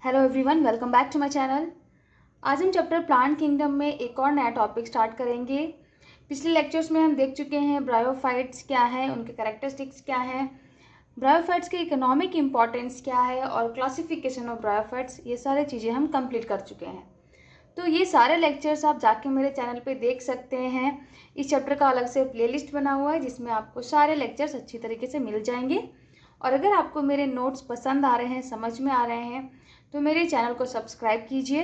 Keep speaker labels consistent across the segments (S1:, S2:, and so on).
S1: Hello everyone, welcome back to my channel. आज हम chapter plant kingdom में एक और नया टॉपिक स्टार्ट करेंगे। पिछले लेक्चर्स में हम देख चुके हैं ब्रायोफाइट्स क्या है, उनके कैरेक्टरिस्टिक्स क्या है, ब्रायोफाइट्स के इकोनॉमिक इम्पॉर्टेंस क्या है और क्लासिफिकेशन ऑफ ब्रायोफाइट्स, ये सारी चीज़ें हम कंप्लीट कर चुके हैं। तो ये सारे लेक्चर्स आप जाके मेरे चैनल पे देख सकते हैं। इस चैप्टर का अलग से प्लेलिस्ट बना हुआ है जिसमें आपको सारे लेक्चर्स अच्छी तरीके से मिल जाएंगे। और अगर आपको मेरे नोट्स पसंद आ रहे हैं, समझ में आ रहे हैं, तो मेरे चैनल को सब्सक्राइब कीजिए,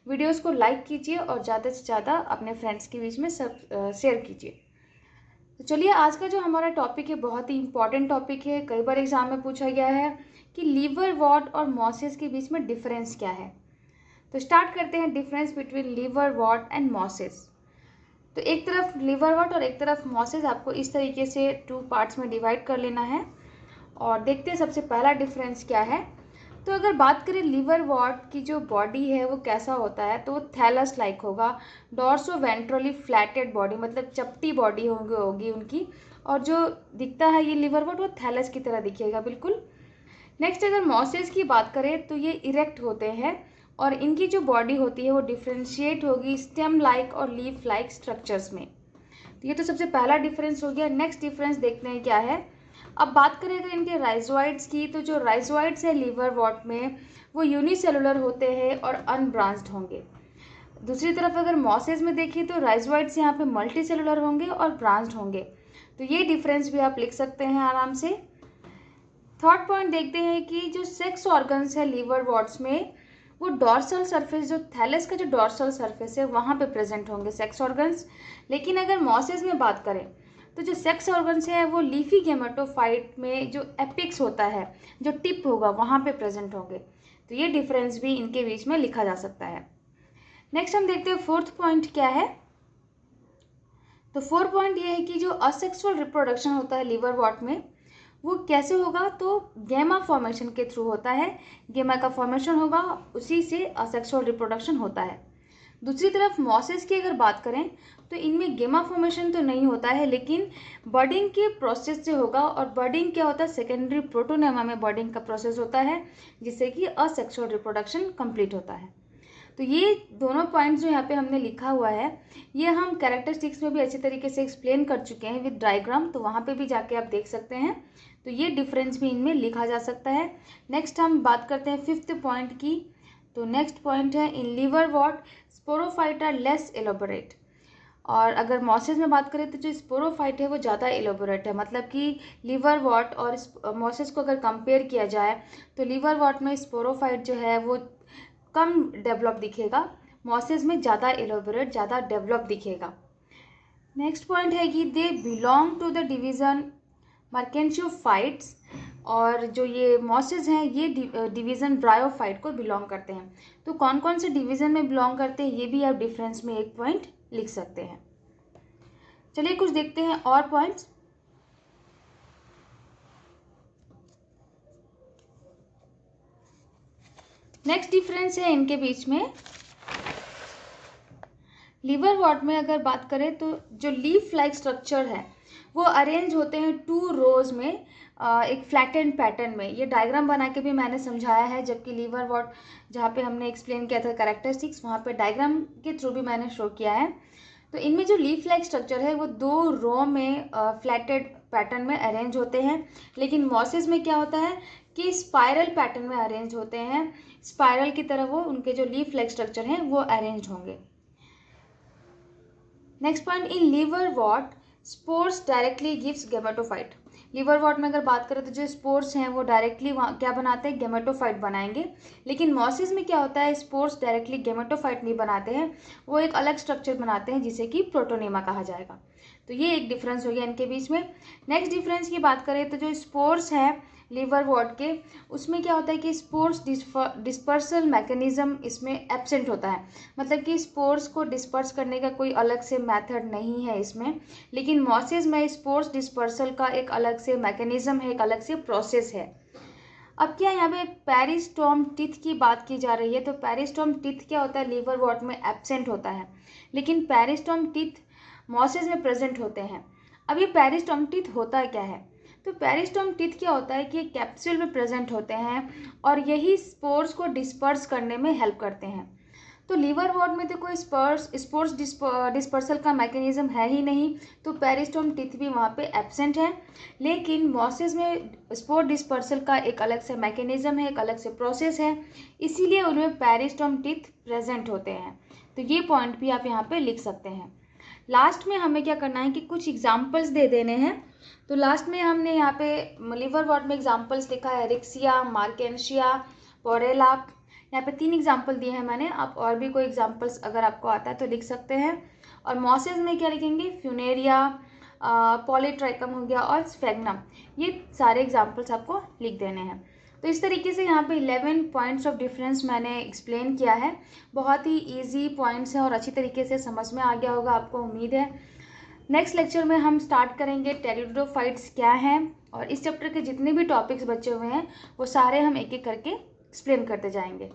S1: वीडियोस को लाइक कीजिए और ज़्यादा से ज़्यादा अपने फ्रेंड्स के बीच में शेयर कीजिए। तो चलिए, आज का जो हमारा टॉपिक है बहुत ही इंपॉर्टेंट टॉपिक है। कई बार एग्जाम में पूछा गया है कि लिवरवॉर्ट और मॉसेस के बीच में डिफरेंस क्या है। तो स्टार्ट करते हैं डिफरेंस बिटवीन लिवरवॉर्ट एंड मॉसेस। तो एक तरफ लिवरवॉर्ट और एक तरफ मॉसेस, आपको इस तरीके से टू पार्ट्स में डिवाइड कर लेना है और देखते हैं सबसे पहला डिफरेंस क्या है। तो अगर बात करें लिवरवॉर्ट की जो बॉडी है वो कैसा होता है, तो वो थैलस लाइक होगा, डॉर्सो वेंट्रली फ्लैटेड बॉडी, मतलब चपटी बॉडी होगी उनकी, और जो दिखता है ये लिवरवॉर्ट वो थैलस की तरह दिखेगा बिल्कुल। नेक्स्ट अगर मॉसेस की बात करें तो ये इरेक्ट होते हैं और इनकी जो बॉडी होती है वो डिफ्रेंशिएट होगी स्टेम लाइक और लीफ लाइक स्ट्रक्चर्स में। तो ये तो सबसे पहला डिफरेंस हो गया। नेक्स्ट डिफरेंस देखते हैं क्या है। अब बात करें अगर इनके राइजोइड्स की, तो जो राइजोइड्स है लिवरवॉर्ट में वो यूनिसेलुलर होते हैं और अनब्रांच्ड होंगे। दूसरी तरफ अगर मॉसेस में देखिए तो राइजोइड्स यहाँ पे मल्टी सेलुलर होंगे और ब्रांच्ड होंगे। तो ये डिफरेंस भी आप लिख सकते हैं आराम से। थर्ड पॉइंट देखते हैं कि जो सेक्स ऑर्गन्स है लिवरवॉर्ट्स में, वो डॉर्सल सरफेस, जो थैलस का जो डॉर्सल सरफेस है वहाँ पे प्रेजेंट होंगे सेक्स ऑर्गन्स। लेकिन अगर मॉसेस में बात करें तो जो सेक्स ऑर्गन्स है वो लीफी गेमेटोफाइट में जो एपिक्स होता है, जो टिप होगा वहाँ पे प्रेजेंट होंगे। तो ये डिफरेंस भी इनके बीच में लिखा जा सकता है। नेक्स्ट हम देखते हैं फोर्थ पॉइंट क्या है। तो फोर्थ पॉइंट ये है कि जो असेक्सुअल रिप्रोडक्शन होता है लिवरवॉर्ट में वो कैसे होगा, तो गैमा फॉर्मेशन के थ्रू होता है। गैमा का फॉर्मेशन होगा, उसी से असेक्सुअल रिप्रोडक्शन होता है। दूसरी तरफ मॉसेस की अगर बात करें तो इनमें गेमा फॉर्मेशन तो नहीं होता है, लेकिन बर्डिंग के प्रोसेस से होगा। और बर्डिंग क्या होता है, सेकेंडरी प्रोटोनेमा में बर्डिंग का प्रोसेस होता है जिससे कि असेक्सुअल रिप्रोडक्शन कंप्लीट होता है। तो ये दोनों पॉइंट्स जो यहाँ पे हमने लिखा हुआ है ये हम कैरेक्टरिस्टिक्स में भी अच्छी तरीके से एक्सप्लेन कर चुके हैं विद डायग्राम, तो वहाँ पे भी जाके आप देख सकते हैं। तो ये डिफरेंस भी इनमें लिखा जा सकता है। नेक्स्ट हम बात करते हैं फिफ्थ पॉइंट की। तो नेक्स्ट पॉइंट है इन लिवरवॉर्ट स्पोरोफाइट आर लेस एलोबोरेट। और अगर मॉसेस में बात करें तो जो स्पोरोफाइट है वो ज़्यादा एलोबोरेट है, मतलब कि लिवरवॉर्ट और मॉसेस को अगर कंपेयर किया जाए तो लिवरवॉर्ट में स्पोरोफाइट जो है वो कम डेवलप दिखेगा, मॉसेस में ज़्यादा एलोबोरेट, ज़्यादा डेवलप दिखेगा। नेक्स्ट पॉइंट है कि they belong to the division Marchantiophytes, और जो ये मॉसेस हैं ये डिवीज़न ब्रायोफाइट को बिलोंग करते हैं। तो कौन कौन से डिवीज़न में बिलोंग करते हैं ये भी आप डिफरेंस में एक पॉइंट लिख सकते हैं। चलिए कुछ देखते हैं और पॉइंट्स। नेक्स्ट डिफरेंस है इनके बीच में। लिवरवॉर्ट में अगर बात करें तो जो लीफ लाइक स्ट्रक्चर है वो अरेंज होते हैं टू रोज में, एक फ्लैटेंड पैटर्न में। ये डायग्राम बना के भी मैंने समझाया है, जबकि लिवरवॉर्ट जहाँ पे हमने एक्सप्लेन किया था कैरेक्टरिस्टिक्स, वहाँ पे डायग्राम के थ्रू भी मैंने शो किया है। तो इनमें जो लीफ लाइक स्ट्रक्चर है वो दो रो में फ्लैटेड पैटर्न में अरेंज होते हैं। लेकिन मॉसेस में क्या होता है कि स्पाइरल पैटर्न में अरेंज होते हैं, स्पाइरल की तरह वो उनके जो लीफ लाइक स्ट्रक्चर हैं वो अरेंज होंगे। Next point in liverwort spores directly gives gametophyte. Liverwort में अगर बात करें तो जो स्पोर्स हैं वो डायरेक्टली क्या बनाते हैं, गेमेटोफाइट बनाएंगे। लेकिन मॉसेस में क्या होता है, स्पोर्स डायरेक्टली गेमेटोफाइट नहीं बनाते हैं, वो एक अलग स्ट्रक्चर बनाते हैं जिसे कि प्रोटोनेमा कहा जाएगा। तो ये एक डिफरेंस हो गया इनके बीच में। नेक्स्ट डिफरेंस की बात करें तो जो स्पोर्स हैं लिवरवॉर्ट के, उसमें क्या होता है कि स्पोर्स डिस्पर्सल मैकेनिज्म इसमें एब्सेंट होता है, मतलब कि स्पोर्स को डिस्पर्स करने का कोई अलग से मेथड नहीं है इसमें। लेकिन मॉसेस में स्पोर्स डिस्पर्सल का एक अलग से मैकेनिज्म है, एक अलग से प्रोसेस है। अब क्या यहाँ पे पेरिस्टोम टिथ की बात की जा रही है, तो पेरिस्टोम टिथ क्या होता है, लिवरवॉर्ट में एब्सेंट होता है, लेकिन पेरिस्टोम टिथ मॉसेस में प्रेजेंट होते हैं। अब ये पेरिस्टोम टिथ होता क्या है, तो पेरिस्टोम टीथ क्या होता है कि कैप्सूल में प्रेजेंट होते हैं और यही स्पोर्स को डिस्पर्स करने में हेल्प करते हैं। तो लिवरवॉर्ट में तो कोई स्पोर्स डिस्पर्सल का मैकेनिज्म है ही नहीं, तो पेरिस्टोम टीथ भी वहाँ पे एब्सेंट है। लेकिन मॉसेस में स्पोर डिस्पर्सल का एक अलग से मैकेनिज्म है, एक अलग से प्रोसेस है, इसीलिए उनमें पेरिस्टोम टीथ प्रेजेंट होते हैं। तो ये पॉइंट भी आप यहाँ पे लिख सकते हैं। लास्ट में हमें क्या करना है कि कुछ एग्जाम्पल्स दे देने हैं। तो लास्ट में हमने यहाँ पे लिवरवॉर्ट में एग्जाम्पल्स लिखा है, रिक्सिया, मार्केंशिया, पोरेला। यहाँ पे 3 एग्जाम्पल दिए हैं मैंने, आप और भी कोई एग्जाम्पल्स अगर आपको आता है तो लिख सकते हैं। और मॉसेस में क्या लिखेंगे, फ्यूनेरिया, पॉलीट्राइकम हो गया और स्फेग्नम, ये सारे एग्जाम्पल्स आपको लिख देने हैं। तो इस तरीके से यहाँ पे 11 पॉइंट्स ऑफ डिफरेंस मैंने एक्सप्लेन किया है। बहुत ही ईजी पॉइंट्स हैं और अच्छी तरीके से समझ में आ गया होगा आपको, उम्मीद है। नेक्स्ट लेक्चर में हम स्टार्ट करेंगे टेरिडोफाइट्स क्या हैं, और इस चैप्टर के जितने भी टॉपिक्स बचे हुए हैं वो सारे हम एक एक करके एक्सप्लेन करते जाएंगे।